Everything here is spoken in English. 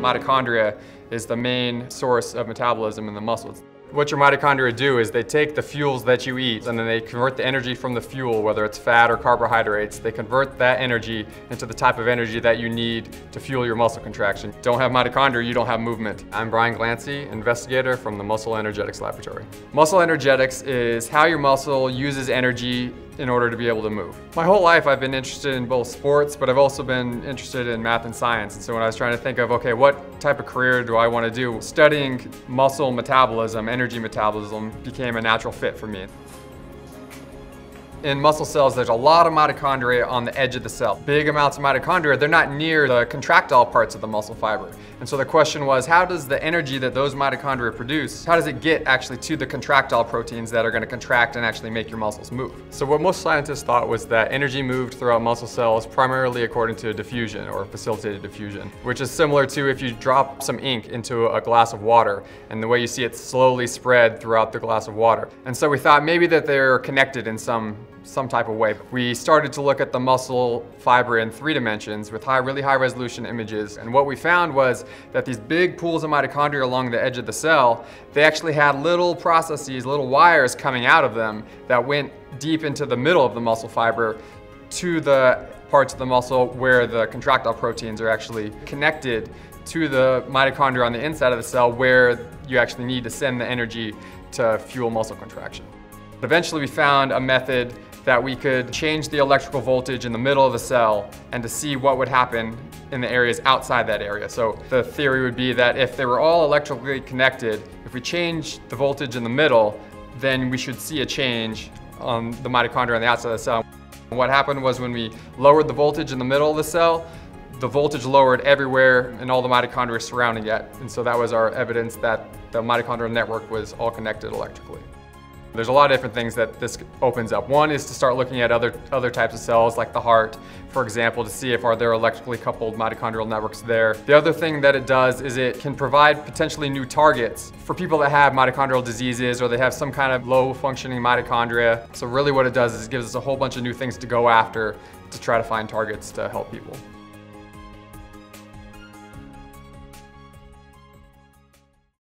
mitochondria is the main source of metabolism in the muscles. What your mitochondria do is they take the fuels that you eat and then they convert the energy from the fuel, whether it's fat or carbohydrates, they convert that energy into the type of energy that you need to fuel your muscle contraction. Don't have mitochondria, you don't have movement. I'm Glancy, investigator from the Muscle Energetics Laboratory. Muscle energetics is how your muscle uses energy in order to be able to move. My whole life I've been interested in both sports, but I've also been interested in math and science. And so when I was trying to think of, okay, what type of career do I want to do? Studying muscle metabolism, energy metabolism became a natural fit for me. In muscle cells, there's a lot of mitochondria on the edge of the cell. Big amounts of mitochondria, they're not near the contractile parts of the muscle fiber. And so the question was, how does the energy that those mitochondria produce, how does it get actually to the contractile proteins that are going to contract and actually make your muscles move? So what most scientists thought was that energy moved throughout muscle cells primarily according to diffusion or facilitated diffusion, which is similar to if you drop some ink into a glass of water and the way you see it slowly spread throughout the glass of water. And so we thought maybe that they're connected in some type of way. We started to look at the muscle fiber in 3 dimensions with really high resolution images, and what we found was that these big pools of mitochondria along the edge of the cell, they actually had little processes, little wires coming out of them that went deep into the middle of the muscle fiber to the parts of the muscle where the contractile proteins are actually connected to the mitochondria on the inside of the cell where you actually need to send the energy to fuel muscle contraction. Eventually we found a method that we could change the electrical voltage in the middle of the cell and to see what would happen in the areas outside that area. So the theory would be that if they were all electrically connected, if we change the voltage in the middle, then we should see a change on the mitochondria on the outside of the cell. What happened was when we lowered the voltage in the middle of the cell, the voltage lowered everywhere in all the mitochondria surrounding it. And so that was our evidence that the mitochondrial network was all connected electrically. There's a lot of different things that this opens up. One is to start looking at other types of cells like the heart, for example, to see if there electrically coupled mitochondrial networks there. The other thing that it does is it can provide potentially new targets for people that have mitochondrial diseases or they have some kind of low functioning mitochondria. So really what it does is it gives us a whole bunch of new things to go after to try to find targets to help people.